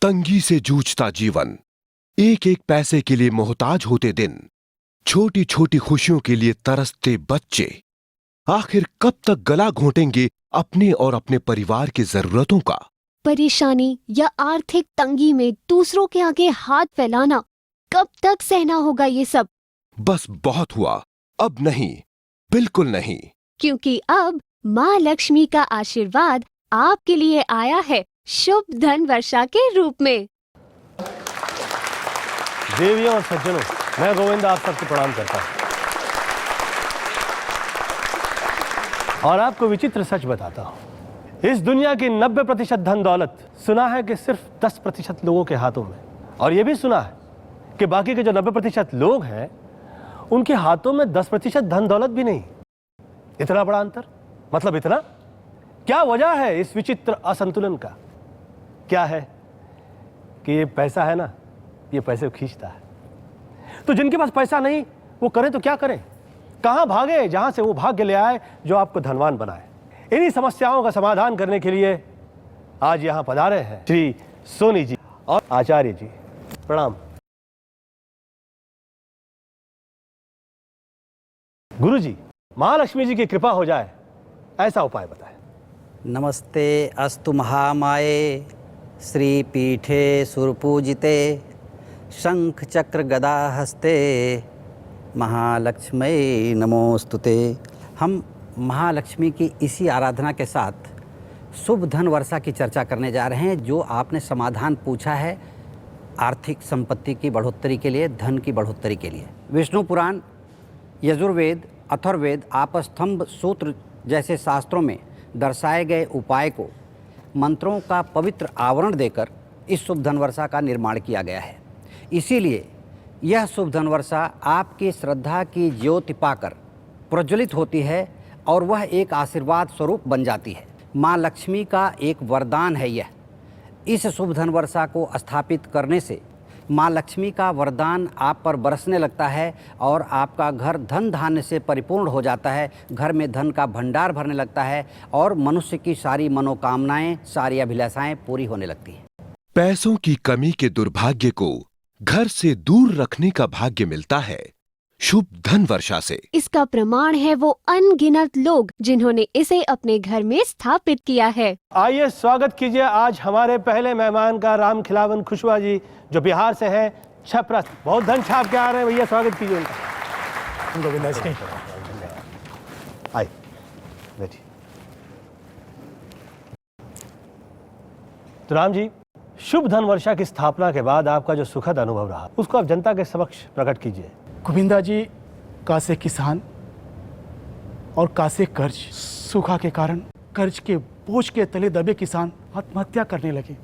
तंगी से जूझता जीवन, एक एक पैसे के लिए मोहताज होते दिन, छोटी छोटी खुशियों के लिए तरसते बच्चे, आखिर कब तक गला घोंटेंगे अपने और अपने परिवार की जरूरतों का? परेशानी या आर्थिक तंगी में दूसरों के आगे हाथ फैलाना, कब तक सहना होगा ये सब? बस बहुत हुआ, अब नहीं, बिल्कुल नहीं। क्योंकि अब माँ लक्ष्मी का आशीर्वाद आपके लिए आया है शुभ धन वर्षा के रूप में। देवियों और सज्जनों, मैं गोविंद आप सबको प्रणाम करता हूँ और आपको विचित्र सच बताता हूँ। इस दुनिया की 90% धन दौलत सुना है कि सिर्फ 10% लोगों के हाथों में, और यह भी सुना है कि बाकी के जो 90% लोग हैं उनके हाथों में 10% धन दौलत भी नहीं। इतना बड़ा अंतर, मतलब इतना। क्या वजह है इस विचित्र असंतुलन का? क्या है कि ये पैसा है ना, ये पैसे को खींचता है। तो जिनके पास पैसा नहीं वो करें तो क्या करें? कहां भागे जहां से वो भाग्य ले आए जो आपको धनवान बनाए। इन्हीं समस्याओं का समाधान करने के लिए आज यहां पधारे हैं श्री सोनी जी और आचार्य जी। प्रणाम। गुरु जी, महालक्ष्मी जी की कृपा हो जाए ऐसा उपाय बताएं। नमस्ते अस्तु महामाये श्री पीठे सुरपूजिते शंख चक्र गदा हस्ते महालक्ष्मी नमोस्तुते। हम महालक्ष्मी की इसी आराधना के साथ शुभ धन वर्षा की चर्चा करने जा रहे हैं। जो आपने समाधान पूछा है आर्थिक संपत्ति की बढ़ोतरी के लिए, धन की बढ़ोतरी के लिए, विष्णु पुराण, यजुर्वेद, अथर्ववेद, आपस्तंभ सूत्र जैसे शास्त्रों में दर्शाए गए उपाय को मंत्रों का पवित्र आवरण देकर इस शुभ धन वर्षा का निर्माण किया गया है। इसीलिए यह शुभ धन वर्षा आपकी श्रद्धा की ज्योति पाकर प्रज्वलित होती है और वह एक आशीर्वाद स्वरूप बन जाती है। माँ लक्ष्मी का एक वरदान है यह। इस शुभ धन वर्षा को स्थापित करने से माँ लक्ष्मी का वरदान आप पर बरसने लगता है और आपका घर धन धान्य से परिपूर्ण हो जाता है। घर में धन का भंडार भरने लगता है और मनुष्य की सारी मनोकामनाएं, सारी अभिलाषाएं पूरी होने लगती हैं। पैसों की कमी के दुर्भाग्य को घर से दूर रखने का भाग्य मिलता है शुभ धन वर्षा से। इसका प्रमाण है वो अनगिनत लोग जिन्होंने इसे अपने घर में स्थापित किया है। आइए स्वागत कीजिए आज हमारे पहले मेहमान का, राम खिलावन खुशवा जी, जो बिहार से हैं, छपरा। बहुत धन छाप के आ रहे हैं भैया, स्वागत कीजिए उनका। आइए बैठिए। तो राम जी, शुभ धन वर्षा की स्थापना के बाद आपका जो सुखद अनुभव रहा उसको आप जनता के समक्ष प्रकट कीजिए। गोविंदा जी, कासे किसान और कासे कर्ज, सूखा के कारण कर्ज के बोझ के तले दबे किसान आत्महत्या करने लगे।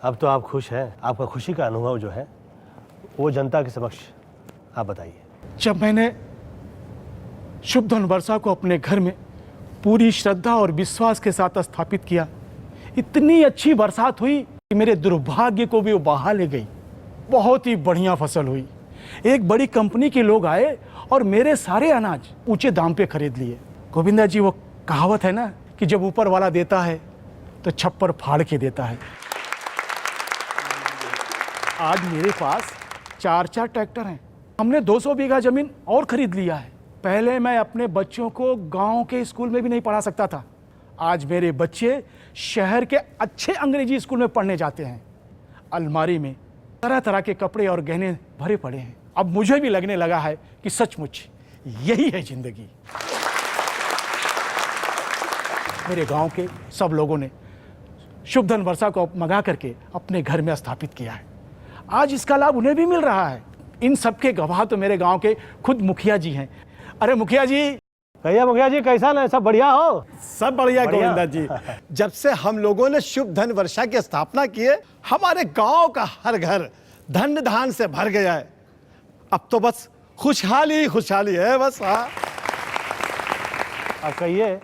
अब तो आप खुश हैं, आपका खुशी का अनुभव जो है वो जनता के समक्ष आप बताइए। जब मैंने शुभ धन वर्षा को अपने घर में पूरी श्रद्धा और विश्वास के साथ स्थापित किया, इतनी अच्छी बरसात हुई कि मेरे दुर्भाग्य को भी वो बहा ले गई। बहुत ही बढ़िया फसल हुई। एक बड़ी कंपनी के लोग आए और मेरे सारे अनाज ऊंचे दाम पे खरीद लिए। गोविंदा जी, वो कहावत है ना कि जब ऊपर वाला देता है तो छप्पर फाड़ के देता है। आज मेरे पास 4 ट्रैक्टर हैं। हमने 200 बीघा जमीन और खरीद लिया है। पहले मैं अपने बच्चों को गांव के स्कूल में भी नहीं पढ़ा सकता था। आज मेरे बच्चे शहर के अच्छे अंग्रेजी स्कूल में पढ़ने जाते हैं। अलमारी में तरह तरह के कपड़े और गहने भरे पड़े हैं। अब मुझे भी लगने लगा है कि सचमुच यही है जिंदगी। मेरे गांव के सब लोगों ने शुभ धन वर्षा को मंगा करके अपने घर में स्थापित किया है। आज इसका लाभ उन्हें भी मिल रहा है। इन सब के गवाह तो मेरे गांव के खुद मुखिया जी हैं। अरे मुखिया जी, भैया मुखिया जी, कैसा ना, सब बढ़िया हो? सब बढ़िया गोविंदा जी। जब से हम लोगों ने शुभ धन वर्षा की स्थापना की है, हमारे गांव का हर घर धन धान से भर गया है। अब तो बस खुशहाली है बस। हाँ, अब कहिए,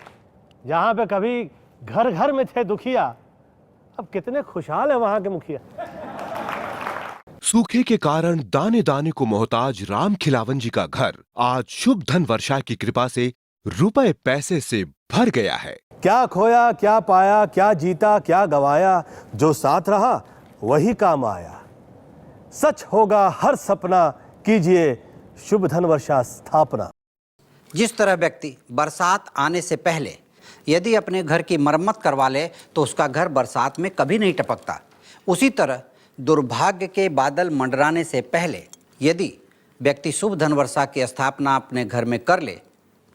जहाँ पे कभी घर घर में थे दुखिया, अब कितने खुशहाल है वहां के मुखिया। सूखे के कारण दाने दाने को मोहताज राम खिलावन जी का घर आज शुभ धन वर्षा की कृपा से रुपए पैसे से भर गया है। क्या खोया क्या पाया, क्या जीता क्या गवाया, जो साथ रहा वही काम आया। सच होगा हर सपना, कीजिए शुभ धन वर्षा स्थापना। जिस तरह व्यक्ति बरसात आने से पहले यदि अपने घर की मरम्मत करवा ले तो उसका घर बरसात में कभी नहीं टपकता, उसी तरह दुर्भाग्य के बादल मंडराने से पहले यदि व्यक्ति शुभ धन वर्षा की स्थापना अपने घर में कर ले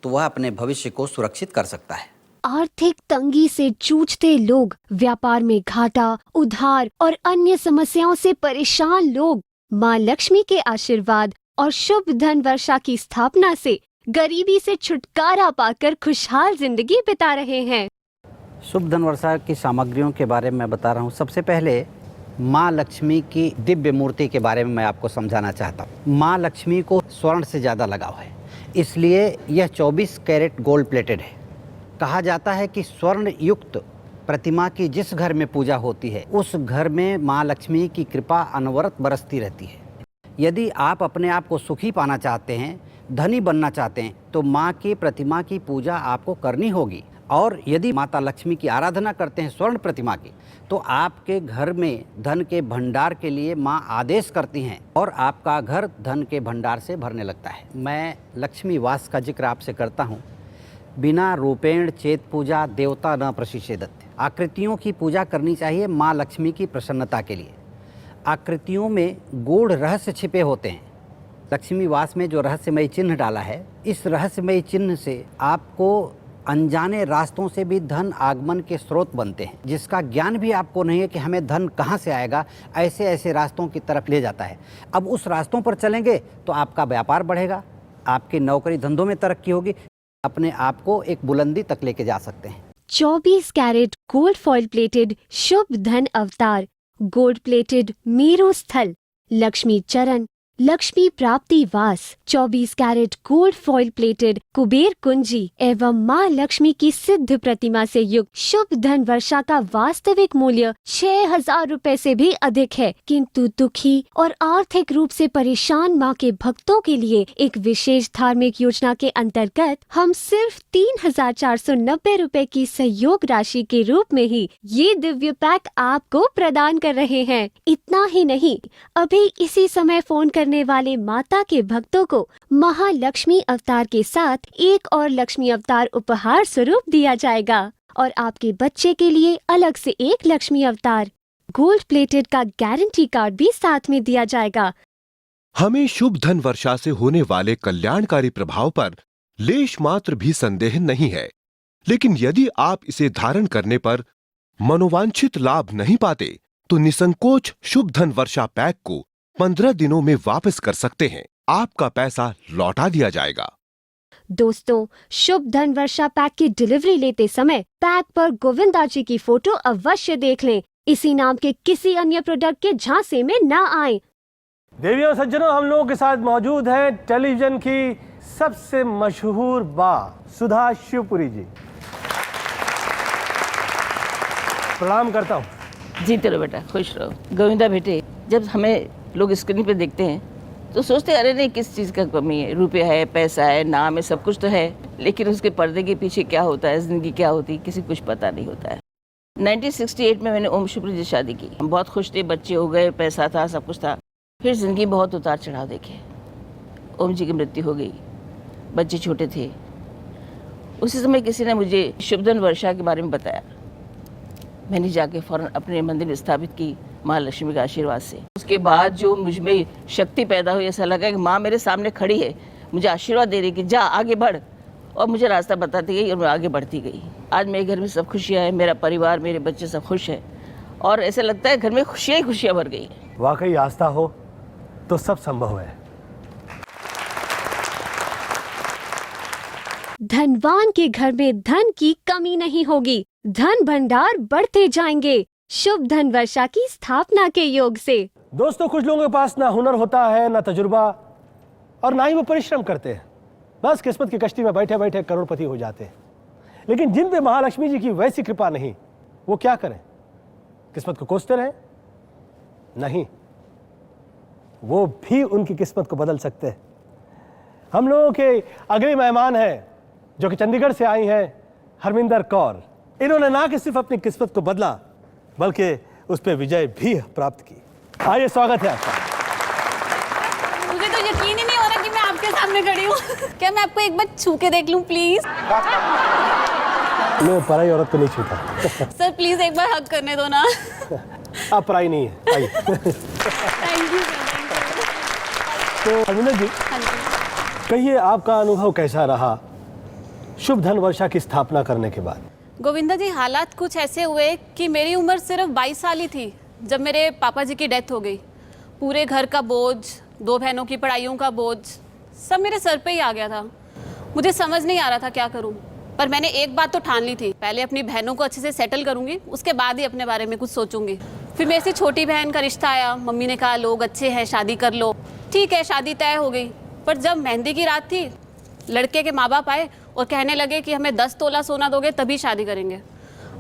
तो वह अपने भविष्य को सुरक्षित कर सकता है। आर्थिक तंगी से जूझते लोग, व्यापार में घाटा, उधार और अन्य समस्याओं से परेशान लोग माँ लक्ष्मी के आशीर्वाद और शुभ धन वर्षा की स्थापना से गरीबी से छुटकारा पाकर खुशहाल जिंदगी बिता रहे हैं। शुभ धन वर्षा की सामग्रियों के बारे में मैं बता रहा हूँ। सबसे पहले माँ लक्ष्मी की दिव्य मूर्ति के बारे में मैं आपको समझाना चाहता हूँ। माँ लक्ष्मी को स्वर्ण से ज़्यादा लगाव है, इसलिए यह 24 कैरेट गोल्ड प्लेटेड है। कहा जाता है कि स्वर्ण युक्त प्रतिमा की जिस घर में पूजा होती है उस घर में माँ लक्ष्मी की कृपा अनवरत बरसती रहती है। यदि आप अपने आप को सुखी पाना चाहते हैं, धनी बनना चाहते हैं, तो माँ की प्रतिमा की पूजा आपको करनी होगी। और यदि माता लक्ष्मी की आराधना करते हैं स्वर्ण प्रतिमा की, तो आपके घर में धन के भंडार के लिए माँ आदेश करती हैं और आपका घर धन के भंडार से भरने लगता है। मैं लक्ष्मी वास का जिक्र आपसे करता हूँ। बिना रूपेण चेत पूजा देवता न प्रशिषेदत। आकृतियों की पूजा करनी चाहिए माँ लक्ष्मी की प्रसन्नता के लिए। आकृतियों में गूढ़ रहस्य छिपे होते हैं। लक्ष्मी वास में जो रहस्यमयी चिन्ह डाला है, इस रहस्यमयी चिन्ह से आपको अनजाने रास्तों से भी धन आगमन के स्रोत बनते हैं, जिसका ज्ञान भी आपको नहीं है कि हमें धन कहाँ से आएगा। ऐसे ऐसे रास्तों की तरफ ले जाता है। अब उस रास्तों पर चलेंगे तो आपका व्यापार बढ़ेगा, आपकी नौकरी धंधों में तरक्की होगी, अपने आप को एक बुलंदी तक लेके जा सकते हैं। 24 कैरेट गोल्ड फॉइल प्लेटेड शुभ धन अवतार, गोल्ड प्लेटेड मेरू स्थल, लक्ष्मी चरण, लक्ष्मी प्राप्ति वास, 24 carat gold foil plated Kuber कुंजी एवं माँ लक्ष्मी की सिद्ध प्रतिमा से युक्त शुभ धन वर्षा का वास्तविक मूल्य 6,000 रुपए से भी अधिक है, किंतु दुखी और आर्थिक रूप से परेशान माँ के भक्तों के लिए एक विशेष धार्मिक योजना के अंतर्गत हम सिर्फ 3,490 रुपए की सहयोग राशि के रूप में ही ये दिव्य पैक आपको प्रदान कर रहे हैं। इतना ही नहीं, अभी इसी समय फोन करने वाले माता के भक्तों को महालक्ष्मी अवतार के साथ एक और लक्ष्मी अवतार उपहार स्वरूप दिया जाएगा और आपके बच्चे के लिए अलग से एक लक्ष्मी अवतार गोल्ड प्लेटेड का गारंटी कार्ड भी साथ में दिया जाएगा। हमें शुभ धन वर्षा से होने वाले कल्याणकारी प्रभाव पर लेश मात्र भी संदेह नहीं है, लेकिन यदि आप इसे धारण करने पर मनोवांछित लाभ नहीं पाते तो निसंकोच शुभ धन वर्षा पैक को 15 दिनों में वापस कर सकते हैं। आपका पैसा लौटा दिया जाएगा। दोस्तों, शुभ धन वर्षा पैक की डिलीवरी लेते समय पैक पर गोविंदा जी की फोटो अवश्य देख लें। इसी नाम के किसी अन्य प्रोडक्ट के झांसे में न आए। देवियों सज्जनों, हम लोगों के साथ मौजूद हैं टेलीविजन की सबसे मशहूर सुधा शिवपुरी जी। प्रणाम करता हूँ। जीते रहो बेटा, खुश रहो। गोविंदा बेटे, जब हमें लोग स्क्रीन पे देखते हैं तो सोचते हैं अरे नहीं, किस चीज़ का कमी है, रुपया है, पैसा है, नाम है, सब कुछ तो है, लेकिन उसके पर्दे के पीछे क्या होता है, ज़िंदगी क्या होती है, किसी कुछ पता नहीं होता है। 1968 में मैंने ओम शिवपुरी जी शादी की। हम बहुत खुश थे, बच्चे हो गए, पैसा था, सब कुछ था। फिर ज़िंदगी बहुत उतार चढ़ाव देखे। ओम जी की मृत्यु हो गई, बच्चे छोटे थे। उसी समय किसी ने मुझे शुभ धन वर्षा के बारे में बताया। मैंने जाके फ़ौरन अपने मंदिर में स्थापित की माँ लक्ष्मी के आशीर्वाद से। उसके बाद जो मुझ में शक्ति पैदा हुई, ऐसा लगा कि माँ मेरे सामने खड़ी है, मुझे आशीर्वाद दे रही कि जा आगे बढ़, और मुझे रास्ता बताती गई और मैं आगे बढ़ती गई। आज मेरे घर में सब खुशियाँ हैं, मेरा परिवार, मेरे बच्चे सब खुश हैं और ऐसा लगता है घर में खुशियाँ ही खुशियाँ भर गई। वाकई आस्था हो तो सब संभव है। धनवान के घर में धन की कमी नहीं होगी, धन भंडार बढ़ते जाएंगे शुभ धन वर्षा की स्थापना के योग से। दोस्तों, कुछ लोगों के पास ना हुनर होता है, ना तजुर्बा, और ना ही वो परिश्रम करते हैं। बस किस्मत की कश्ती में बैठे बैठे करोड़पति हो जाते हैं। लेकिन जिन पे महालक्ष्मी जी की वैसी कृपा नहीं, वो क्या करें? किस्मत को कोसते रहें? नहीं, वो भी उनकी किस्मत को बदल सकते हैं। हम लोगों के अगले मेहमान हैं जो कि चंडीगढ़ से आई हैं, हरमिंदर कौर। इन्होंने ना कि सिर्फ अपनी किस्मत को बदला, बल्कि उस पर विजय भी प्राप्त की। आइए, स्वागत है आपका। मुझे तो यकीन ही नहीं हो रहा कि मैं आपके सामने खड़ी हूँ। क्या मैं आपको एक बार छू के देख लूँ प्लीज? मैं पराई औरत को नहीं छूता। सर प्लीज एक बार हक करने दो ना। आप पराई नहीं है, आइए। Thank you sir, thank you. तो हरमिंदर जी, हाँ जी। कहिए आपका अनुभव कैसा रहा शुभ धन वर्षा की स्थापना करने के बाद? गोविंदा जी, हालात कुछ ऐसे हुए कि मेरी उम्र सिर्फ 22 साल ही थी जब मेरे पापा जी की डेथ हो गई। पूरे घर का बोझ, 2 बहनों की पढ़ाइयों का बोझ, सब मेरे सर पे ही आ गया था। मुझे समझ नहीं आ रहा था क्या करूं, पर मैंने एक बात तो ठान ली थी, पहले अपनी बहनों को अच्छे से सेटल करूंगी, उसके बाद ही अपने बारे में कुछ सोचूंगी। फिर मेरी से छोटी बहन का रिश्ता आया। मम्मी ने कहा लोग अच्छे हैं, शादी कर लो। ठीक है, शादी तय हो गई। पर जब मेहंदी की रात थी, लड़के के माँ बाप आए और कहने लगे कि हमें 10 तोला सोना दोगे तभी शादी करेंगे।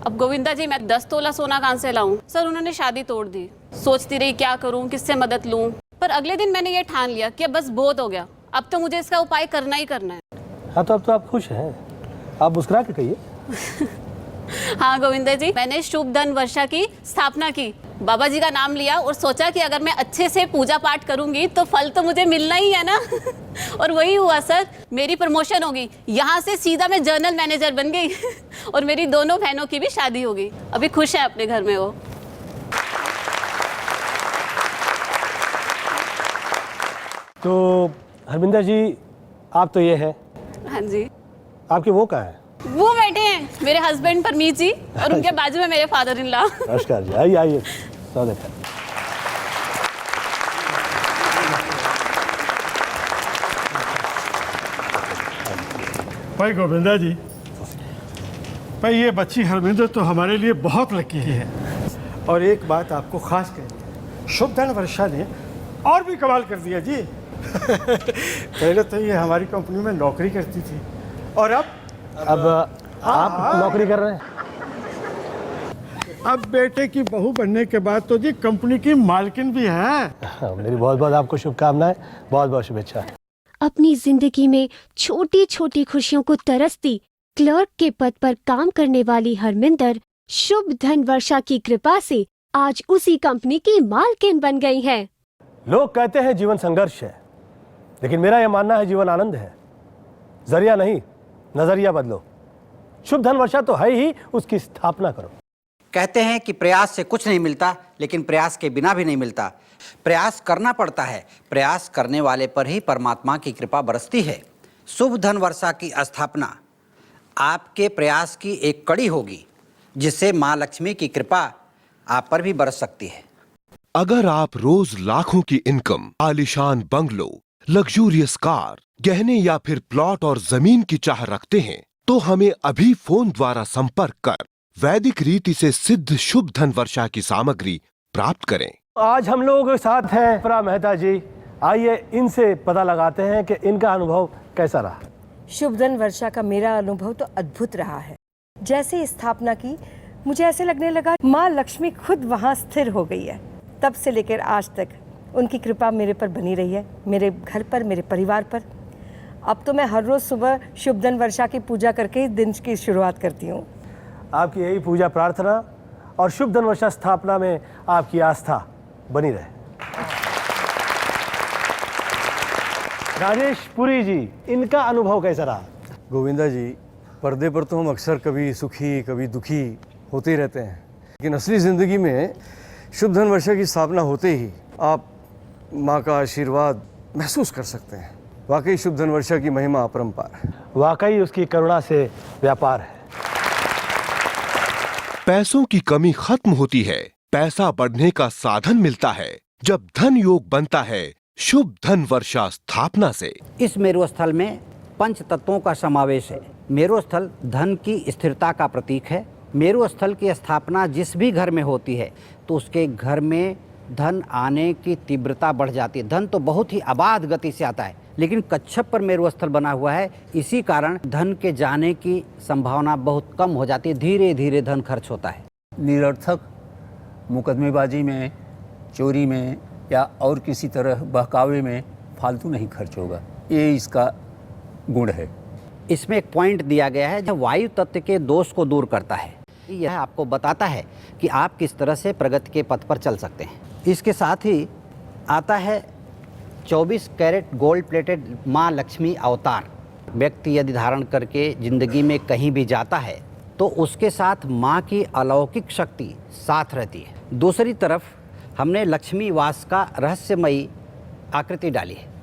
अब गोविंदा जी, मैं 10 तोला सोना कहाँ से लाऊं? सर, उन्होंने शादी तोड़ दी। सोचती रही क्या करूं, किससे मदद लूं, पर अगले दिन मैंने ये ठान लिया कि अब बस बहुत हो गया, अब तो मुझे इसका उपाय करना ही करना है। हाँ, तो अब तो आप खुश हैं, आप मुस्कुरा के कहिए। हाँ गोविंदा जी, मैंने शुभ धन वर्षा की स्थापना की, बाबा जी का नाम लिया और सोचा कि अगर मैं अच्छे से पूजा पाठ करूंगी तो फल तो मुझे मिलना ही है ना। और वही हुआ सर, मेरी प्रमोशन हो गई, यहाँ से सीधा मैं जनरल मैनेजर बन गई। और मेरी दोनों बहनों की भी शादी हो गई, अभी खुश है अपने घर में वो। तो हरमिंदर जी, आप तो ये हैं, हाँ जी। आपके वो कहाँ है? वो बैठे हैं मेरे हस्बैंड परमीत जी, और उनके बाजू में मेरे फादर इन लॉ। नमस्कार जी, आइए आइए, स्वागत है। भाई गोविंदा जी, भाई ये बच्ची हरमिंदर तो हमारे लिए बहुत लकी है। और एक बात आपको खास कहनी है, शुभ धन वर्षा ने और भी कमाल कर दिया जी। पहले तो ये हमारी कंपनी में नौकरी करती थी और अब आप नौकरी कर रहे हैं? अब बेटे की बहू बनने के बाद तो जी कंपनी की मालकिन भी है। मेरी बहुत बहुत आपको शुभकामनाएं, बहुत बहुत शुभेच्छा। अपनी जिंदगी में छोटी छोटी खुशियों को तरसती क्लर्क के पद पर काम करने वाली हरमिंदर शुभ धन वर्षा की कृपा से आज उसी कंपनी की मालकिन बन गई है। लोग कहते हैं जीवन संघर्ष है, लेकिन मेरा यह मानना है जीवन आनंद है। जरिया नहीं, नजरिया बदलो। शुभ धन वर्षा तो है ही, उसकी स्थापना करो। कहते हैं कि प्रयास से कुछ नहीं मिलता, लेकिन प्रयास के बिना भी नहीं मिलता। प्रयास करना पड़ता है, प्रयास करने वाले पर ही परमात्मा की कृपा बरसती है। शुभ धन वर्षा की स्थापना आपके प्रयास की एक कड़ी होगी, जिससे माँ लक्ष्मी की कृपा आप पर भी बरस सकती है। अगर आप रोज लाखों की इनकम, आलीशान बंगलो, लग्जूरियस कार, गहने या फिर प्लॉट और जमीन की चाह रखते हैं, तो हमें अभी फोन द्वारा संपर्क कर वैदिक रीति से सिद्ध शुभ धन वर्षा की सामग्री प्राप्त करें। आज हम लोगों के साथ हैं प्रा मेहता जी। आइए इनसे पता लगाते हैं कि इनका अनुभव कैसा रहा। शुभ धन वर्षा का मेरा अनुभव तो अद्भुत रहा है। जैसे ही स्थापना की, मुझे ऐसे लगने लगा माँ लक्ष्मी खुद वहाँ स्थिर हो गई है। तब से लेकर आज तक उनकी कृपा मेरे पर बनी रही है, मेरे घर पर, मेरे परिवार पर। अब तो मैं हर रोज़ सुबह शुभ धन वर्षा की पूजा करके ही दिन की शुरुआत करती हूँ। आपकी यही पूजा प्रार्थना और शुभ धन वर्षा स्थापना में आपकी आस्था बनी रहे। राजेश पुरी जी, इनका अनुभव कैसा रहा? गोविंदा जी, पर्दे पर तो हम अक्सर कभी सुखी कभी दुखी होते ही रहते हैं, लेकिन असली ज़िंदगी में शुभ धन वर्षा की स्थापना होते ही आप माँ का आशीर्वाद महसूस कर सकते हैं। वाकई शुभ धन वर्षा की महिमा अपरंपार है। वाकई उसकी करुणा से व्यापार है। पैसों की कमी खत्म होती है, पैसा बढ़ने का साधन मिलता है जब धन योग बनता है शुभ धन वर्षा स्थापना से। इस मेरुस्थल में 5 तत्वों का समावेश है। मेरुस्थल धन की स्थिरता का प्रतीक है। मेरुस्थल की स्थापना जिस भी घर में होती है तो उसके घर में धन आने की तीव्रता बढ़ जाती है। धन तो बहुत ही अबाध गति से आता है, लेकिन कच्छप पर मेरुस्थल बना हुआ है, इसी कारण धन के जाने की संभावना बहुत कम हो जाती है। धीरे धीरे धन खर्च होता है। निरर्थक मुकदमेबाजी में, चोरी में या और किसी तरह बहकावे में फालतू नहीं खर्च होगा। ये इसका गुण है। इसमें एक पॉइंट दिया गया है जो वायु तत्व के दोष को दूर करता है। यह आपको बताता है कि आप किस तरह से प्रगति के पथ पर चल सकते हैं। इसके साथ ही आता है 24 कैरेट गोल्ड प्लेटेड माँ लक्ष्मी अवतार। व्यक्ति यदि धारण करके ज़िंदगी में कहीं भी जाता है तो उसके साथ माँ की अलौकिक शक्ति साथ रहती है। दूसरी तरफ हमने लक्ष्मी वास का रहस्यमयी आकृति डाली है।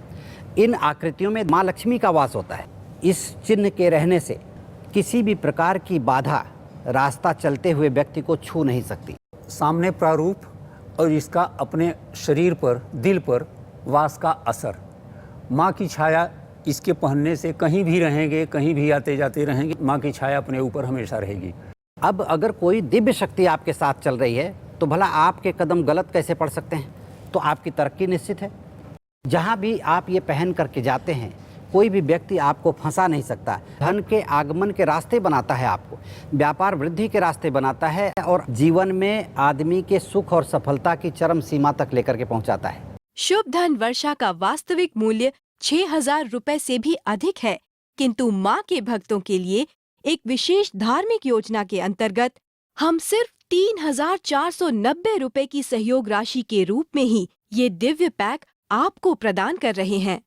इन आकृतियों में माँ लक्ष्मी का वास होता है। इस चिन्ह के रहने से किसी भी प्रकार की बाधा रास्ता चलते हुए व्यक्ति को छू नहीं सकती। सामने प्रारूप और इसका अपने शरीर पर, दिल पर वास का असर, माँ की छाया इसके पहनने से कहीं भी रहेंगे, कहीं भी आते जाते रहेंगे, माँ की छाया अपने ऊपर हमेशा रहेगी। अब अगर कोई दिव्य शक्ति आपके साथ चल रही है तो भला आपके कदम गलत कैसे पड़ सकते हैं? तो आपकी तरक्की निश्चित है। जहाँ भी आप ये पहन करके जाते हैं कोई भी व्यक्ति आपको फंसा नहीं सकता। धन के आगमन के रास्ते बनाता है आपको, व्यापार वृद्धि के रास्ते बनाता है और जीवन में आदमी के सुख और सफलता की चरम सीमा तक लेकर के पहुँचाता है। शुभ धन वर्षा का वास्तविक मूल्य 6,000 रुपए से भी अधिक है, किंतु माँ के भक्तों के लिए एक विशेष धार्मिक योजना के अंतर्गत हम सिर्फ 3,490 रुपए की सहयोग राशि के रूप में ही ये दिव्य पैक आपको प्रदान कर रहे हैं।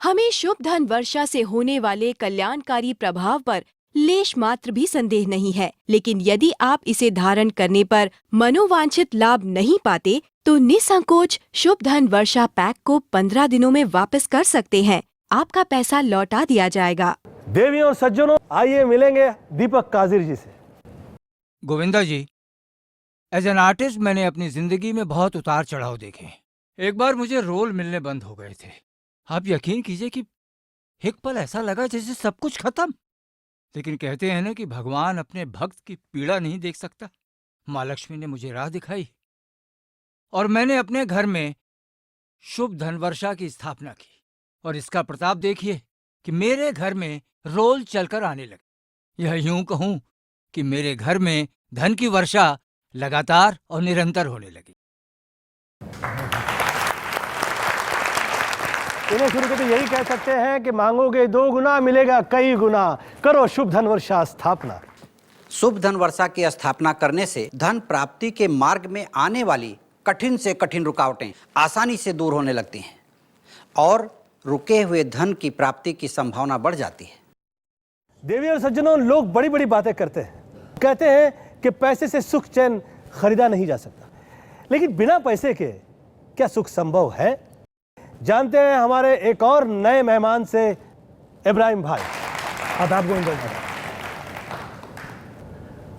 हमें शुभ धन वर्षा से होने वाले कल्याणकारी प्रभाव पर लेश मात्र भी संदेह नहीं है, लेकिन यदि आप इसे धारण करने पर मनोवांछित लाभ नहीं पाते तो निसंकोच शुभ धन वर्षा पैक को 15 दिनों में वापस कर सकते हैं। आपका पैसा लौटा दिया जाएगा। देवियों और सज्जनों, आइए मिलेंगे दीपक काजिर जी से। गोविंदा जी, एज एन आर्टिस्ट मैंने अपनी जिंदगी में बहुत उतार चढ़ाव देखे। एक बार मुझे रोल मिलने बंद हो गए थे। आप यकीन कीजिए कि एक पल ऐसा लगा जैसे सब कुछ खत्म। लेकिन कहते हैं ना कि भगवान अपने भक्त की पीड़ा नहीं देख सकता। माँ लक्ष्मी ने मुझे राह दिखाई और मैंने अपने घर में शुभ धन वर्षा की स्थापना की, और इसका प्रताप देखिए कि मेरे घर में रोल चलकर आने लगे। यह यूं कहूं कि मेरे घर में धन की वर्षा लगातार और निरंतर होने लगी। इन्हें शुरू करके यही कह सकते हैं कि मांगोगे 2 गुना, मिलेगा कई गुना। करो शुभ धन वर्षा स्थापना। शुभ धन वर्षा की स्थापना करने से धन प्राप्ति के मार्ग में आने वाली कठिन से कठिन रुकावटें आसानी से दूर होने लगती हैं और रुके हुए धन की प्राप्ति की संभावना बढ़ जाती है। देवी और सज्जनों, लोग बड़ी बड़ी बातें करते हैं, कहते हैं कि पैसे से सुख चैन खरीदा नहीं जा सकता, लेकिन बिना पैसे के क्या सुख संभव है? जानते हैं हमारे एक और नए मेहमान से, इब्राहिम भाई। आदाब गोविंदा जी।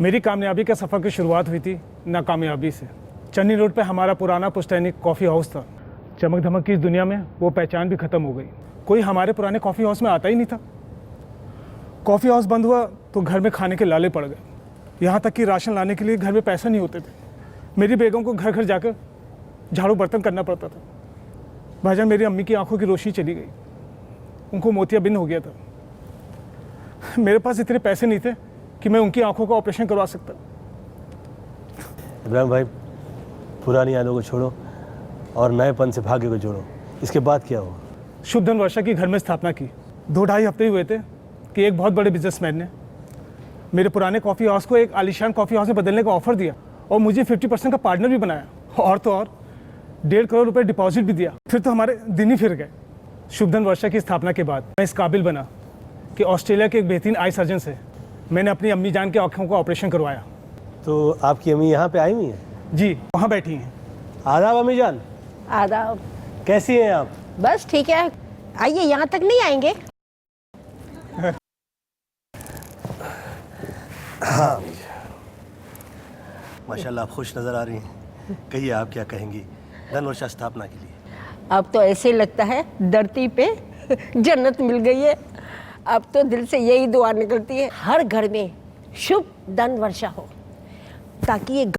मेरी कामयाबी का सफ़र की शुरुआत हुई थी नाकामयाबी से। चन्नी रोड पे हमारा पुराना पुश्तैनी कॉफ़ी हाउस था। चमक धमक की इस दुनिया में वो पहचान भी ख़त्म हो गई। कोई हमारे पुराने कॉफ़ी हाउस में आता ही नहीं था। कॉफ़ी हाउस बंद हुआ तो घर में खाने के लाले पड़ गए। यहाँ तक कि राशन लाने के लिए घर में पैसे नहीं होते थे। मेरी बेगम को घर घर जाकर झाड़ू बर्तन करना पड़ता था। भाईजान, मेरी अम्मी की आंखों की रोशनी चली गई, उनको मोतियाबिंद हो गया था। मेरे पास इतने पैसे नहीं थे कि मैं उनकी आंखों का ऑपरेशन करवा सकता। इब्राहिम भाई, पुरानी यादों को छोड़ो और नएपन से भाग्य को जोड़ो। इसके बाद क्या हुआ? शुभ धन वर्षा की घर में स्थापना की। 2-2.5 हफ्ते ही हुए थे कि एक बहुत बड़े बिजनेसमैन ने मेरे पुराने कॉफ़ी हाउस को एक आलीशान कॉफ़ी हाउस में बदलने का ऑफर दिया और मुझे 50% का पार्टनर भी बनाया, और तो और 1.5 करोड़ रुपए डिपॉजिट भी दिया। फिर तो हमारे दिन ही फिर गए। शुभ धन वर्षा की स्थापना के बाद मैं इस काबिल बना कि ऑस्ट्रेलिया के एक बेहतरीन आई सर्जन से मैंने अपनी अम्मी जान के आँखों का ऑपरेशन करवाया। तो आपकी अम्मी यहाँ पे आई हुई हैं? जी, वहाँ बैठी हैं। आदाब अम्मी जान। आदाब। कैसी हैं आप? बस ठीक है। आइए, यहाँ तक नहीं आएंगे? हाँ माशाल्लाह, आप खुश नज़र आ रही हैं। कहिए, आप क्या कहेंगी धन वर्षा स्थापना के लिए? अब तो ऐसे लगता है धरती पे जन्नत मिल गई है। अब तो दिल से यही दुआ निकलती है, हर घर में शुभ धन वर्षा हो, ताकि ये